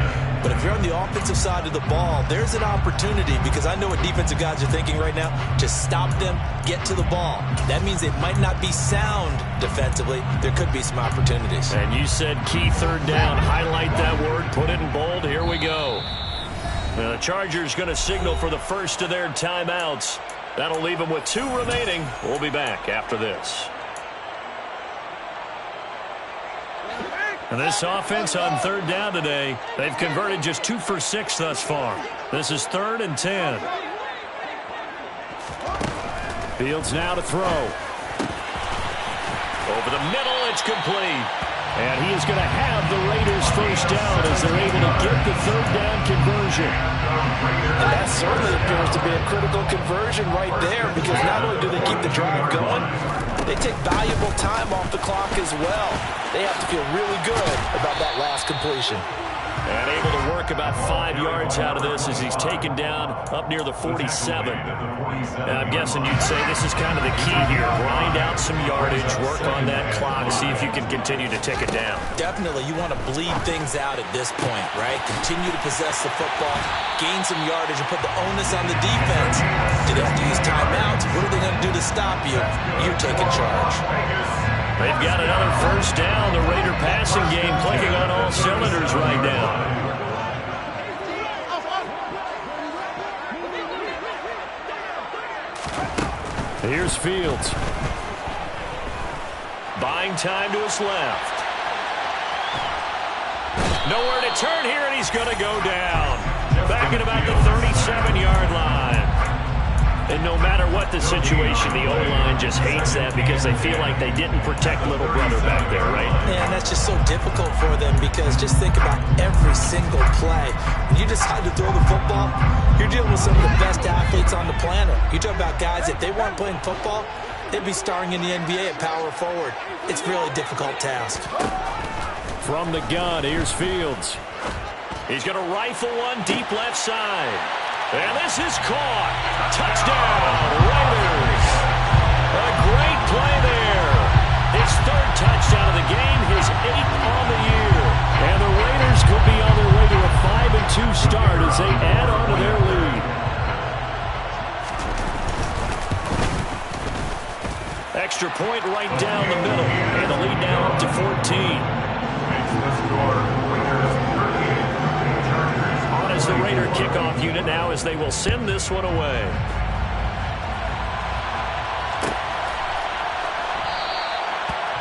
But if you're on the offensive side of the ball, there's an opportunity, because I know what defensive guys are thinking right now. Just stop them, get to the ball. That means it might not be sound defensively. There could be some opportunities. And you said key 3rd down. Highlight that word, put it in bold. Here we go. Now, the Chargers going to signal for the first of their timeouts. That'll leave them with 2 remaining. We'll be back after this. And this offense on 3rd down today, they've converted just 2 for 6 thus far. This is 3rd and 10. Fields now to throw. Over the middle, it's complete. And he is going to have the Raiders first down as they're able to get the 3rd down conversion. And that certainly appears to be a critical conversion right there, because not only do they keep the drive going, they take valuable time off the clock as well. They have to feel really good about that last completion. And able to work about 5 yards out of this as he's taken down up near the 47. And I'm guessing you'd say this is kind of the key here. Grind out some yardage, work on that clock, see if you can continue to tick it down. Definitely, you want to bleed things out at this point, right? Continue to possess the football, gain some yardage, and put the onus on the defense. Do they have to use timeouts? What are they going to do to stop you? You're taking charge. They've got another first down. The Raider passing game clicking on all cylinders right now. Here's Fields. Buying time to his left. Nowhere to turn here, and he's going to go down. Back at about the 37-yard line. And no matter what the situation, the O-line just hates that because they feel like they didn't protect little brother back there, right? Man, that's just so difficult for them because just think about every single play. When you decide to throw the football, you're dealing with some of the best athletes on the planet. You talk about guys, if they weren't playing football, they'd be starring in the NBA at power forward. It's a really difficult task. From the gun, here's Fields. He's going to rifle one deep left side. And this is caught. Touchdown, Raiders. A great play there. His 3rd touchdown of the game, his 8th on the year. And the Raiders could be on their way to a 5-2 start as they add on to their lead. Extra point right down the middle. And the lead now up to 14. As the Raider kickoff unit now as they will send this one away.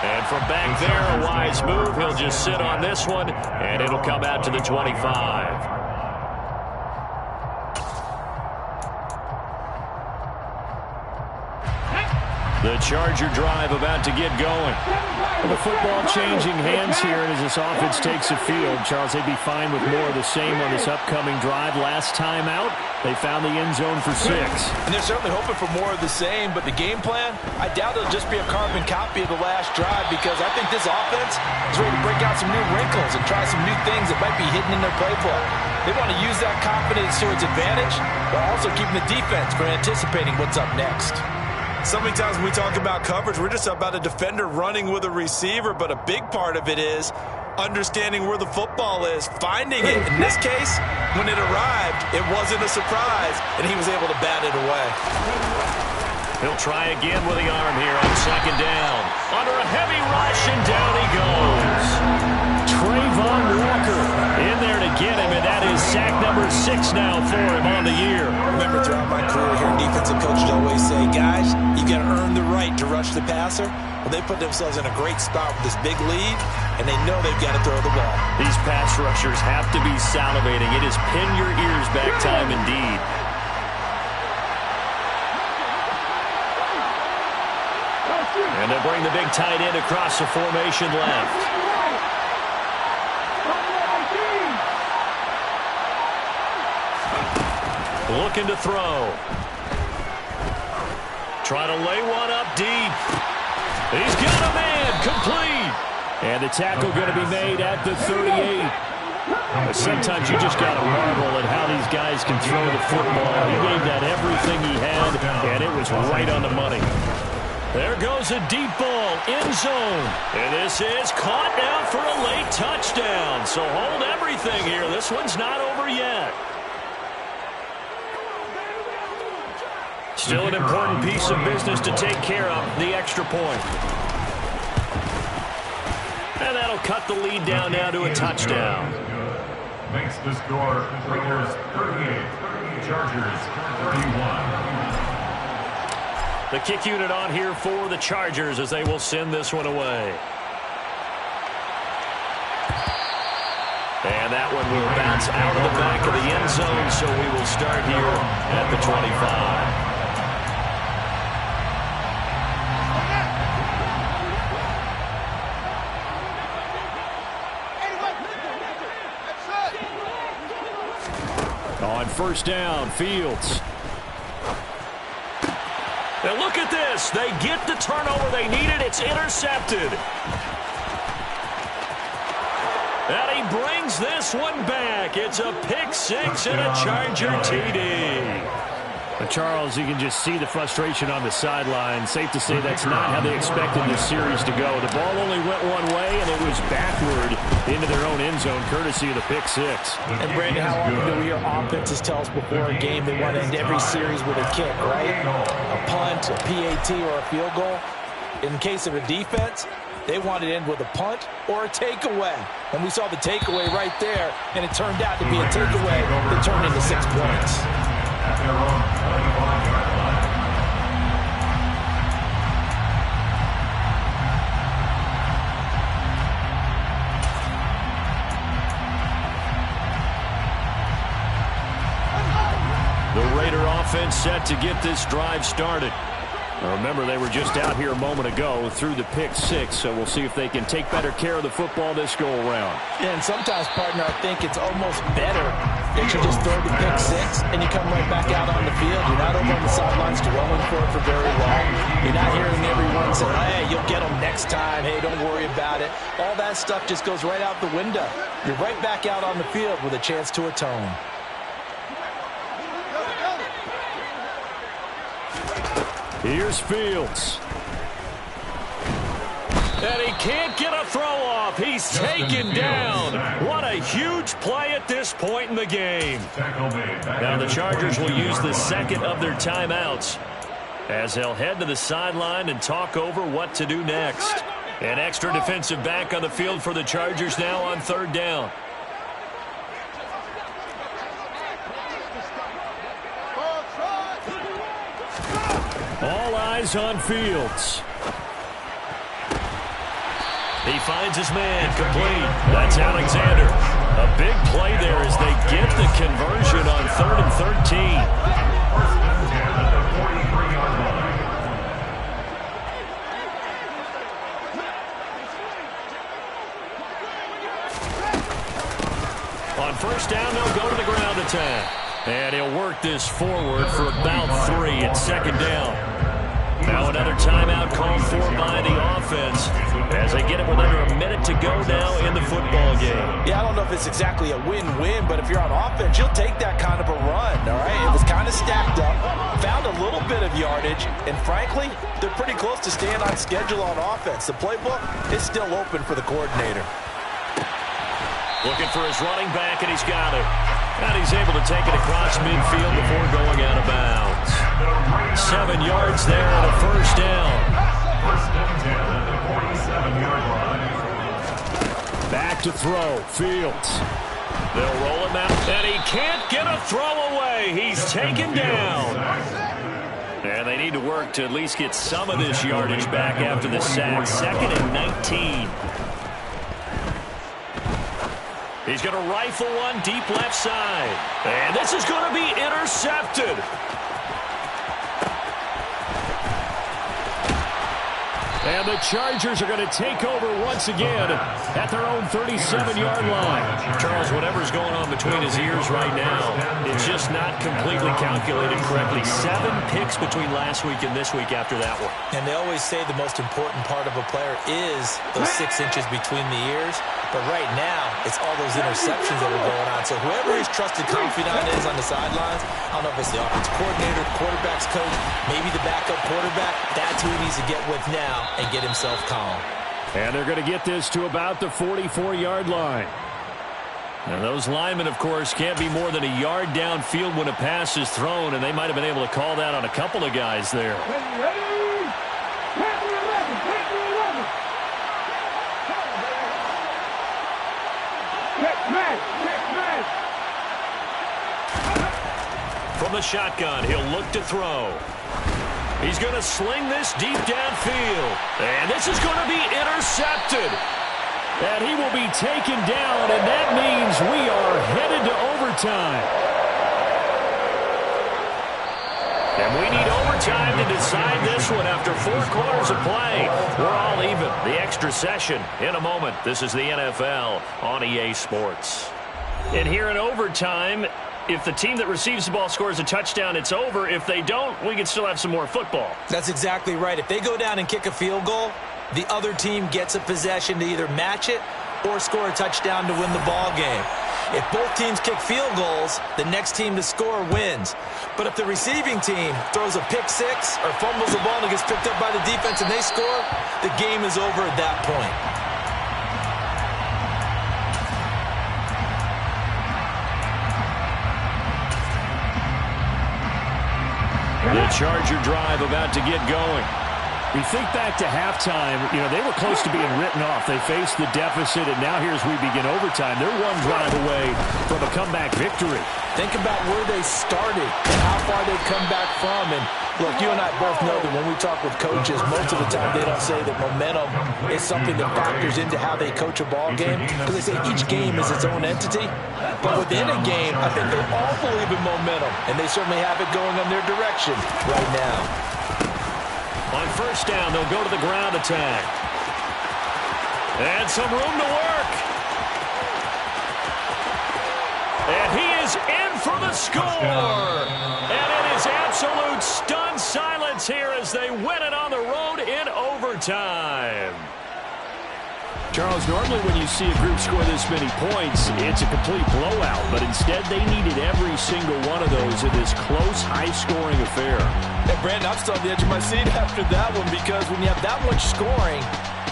And from back there, a wise move. He'll just sit on this one, and it'll come out to the 25. The Charger drive about to get going. The football changing hands here as this offense takes the field. Charles, they'd be fine with more of the same on this upcoming drive. Last time out, they found the end zone for 6. And they're certainly hoping for more of the same, but the game plan, I doubt it'll just be a carbon copy of the last drive because I think this offense is ready to break out some new wrinkles and try some new things that might be hidden in their playbook. They want to use that confidence to its advantage, while also keeping the defense from anticipating what's up next. So many times when we talk about coverage, we're just about a defender running with a receiver, but a big part of it is understanding where the football is, finding it. In this case, when it arrived, it wasn't a surprise, and he was able to bat it away. He'll try again with the arm here on 2nd down. Under a heavy rush, and down he goes. Trayvon Walker in there to get him, and that is sack number 6 now for him on the year. Remember, throughout my career here, defensive coaches always say, guys, you got to earn the right to rush the passer. Well, they put themselves in a great spot with this big lead, and they know they've got to throw the ball. These pass rushers have to be salivating. It is pin your ears back time indeed. And they bring the big tight end across the formation left. Looking to throw. Trying to lay one up deep. He's got a man, complete. And the tackle going to be made at the 38. Sometimes you just got to marvel at how these guys can throw the football. He gave that everything he had, and it was right on the money. There goes a deep ball, end zone. And this is caught now for a late touchdown. So hold everything here. This one's not over yet. Still an important piece of business to take care of, the extra point. And that'll cut the lead down now to a touchdown. Makes the score Raiders 38, Chargers 31. The kick unit on here for the Chargers as they will send this one away. And that one will bounce out of the back of the end zone, so we will start here at the 25. On first down, Fields. Now look at this. They get the turnover they needed. It's intercepted. And he brings this one back. It's a pick six and a Charger TD. But Charles, you can just see the frustration on the sideline. Safe to say that's not how they expected this series to go. The ball only went one way, and it was backward into their own end zone, courtesy of the pick six. And, Brandon, how often do we hear offenses tell us before a game they want to end every series with a kick, right? A punt, a PAT, or a field goal. In case of a defense, they wanted to end with a punt or a takeaway. And we saw the takeaway right there, and it turned out to be a takeaway that turned into 6 points. At their own 25-yard line. The Raider offense set to get this drive started. Now remember, they were just out here a moment ago through the pick six, so we'll see if they can take better care of the football this go-around. Yeah, and sometimes, partner, I think it's almost better that you just throw the pick six and you come right back out on the field. You're not over on the sidelines dwelling for it for very long. You're not hearing everyone say, hey, you'll get them next time. Hey, don't worry about it. All that stuff just goes right out the window. You're right back out on the field with a chance to atone. Here's Fields. And he can't get a throw off. He's taken down. What a huge play at this point in the game. Now the Chargers will use the second of their timeouts as they'll head to the sideline and talk over what to do next. An extra defensive back on the field for the Chargers now on third down. All eyes on Fields. He finds his man, complete. That's Alexander. A big play there as they get the conversion on 3rd and 13. At the 43-yard line. On first down, they'll go to the ground attack. And he'll work this forward for about 3 at second down. Now another timeout called for by the offense as they get it with under a minute to go now in the football game. Yeah, I don't know if it's exactly a win-win, but if you're on offense, you'll take that kind of a run, all right? It was kind of stacked up, found a little bit of yardage, and frankly, they're pretty close to staying on schedule on offense. The playbook is still open for the coordinator. Looking for his running back, and he's got it. And he's able to take it across midfield before going out of bounds. 7 yards there and a first down. First and 10 at the 47-yard line. Back to throw. Fields. They'll roll him out, and he can't get a throw away. He's taken down. And they need to work to at least get some of this yardage back after the sack. 2nd and 19. He's going to rifle one deep left side. And this is going to be intercepted. And the Chargers are going to take over once again at their own 37-yard line. Charles, whatever's going on between his ears right now, it's just not completely calculated correctly. 7 picks between last week and this week after that one. And they always say the most important part of a player is those 6 inches between the ears. But right now, it's all those interceptions that are going on. So whoever his trusted confidant is on the sidelines, I don't know if it's the offensive coordinator, the quarterback's coach, maybe the backup quarterback, that's who he needs to get with now and get himself calm. And they're going to get this to about the 44-yard line. And those linemen, of course, can't be more than a yard downfield when a pass is thrown, and they might have been able to call that on a couple of guys there. From the shotgun, he'll look to throw. He's going to sling this deep downfield. And this is going to be intercepted. And he will be taken down, and that means we are headed to overtime. And we need overtime to decide this one after 4 quarters of play. We're all even. The extra session in a moment. This is the NFL on EA Sports. And here in overtime, if the team that receives the ball scores a touchdown, it's over. If they don't, we can still have some more football. That's exactly right. If they go down and kick a field goal, the other team gets a possession to either match it or score a touchdown to win the ball game. If both teams kick field goals, the next team to score wins. But if the receiving team throws a pick six or fumbles the ball and it gets picked up by the defense and they score, the game is over at that point. The Charger drive about to get going. We think back to halftime, they were close to being written off. They faced the deficit, and now here's we begin overtime. They're one drive away from a comeback victory. Think about where they started and how far they've come back from. And look, you and I both know that when we talk with coaches, most of the time they don't say that momentum is something that factors into how they coach a ball game, because they say each game is its own entity. But within a game, I think they all believe in momentum, and they certainly have it going in their direction right now. On first down, they'll go to the ground attack. And some room to work. And he is in for the score. And it is absolute stunned silence here as they win it on the road in overtime. Charles, normally when you see a group score this many points, it's a complete blowout. But instead, they needed every single one of those in this close, high-scoring affair. Hey, Brandon, I'm still on the edge of my seat after that one, because when you have that much scoring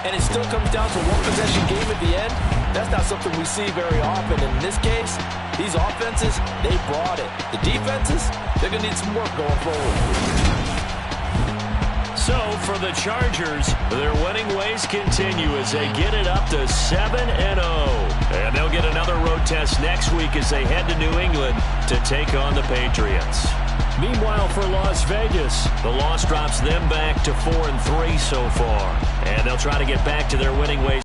and it still comes down to one possession game at the end, that's not something we see very often. And in this case, these offenses, they brought it. The defenses, they're going to need some work going forward. So, for the Chargers, their winning ways continue as they get it up to 7-0. And they'll get another road test next week as they head to New England to take on the Patriots. Meanwhile, for Las Vegas, the loss drops them back to 4-3 so far. And they'll try to get back to their winning ways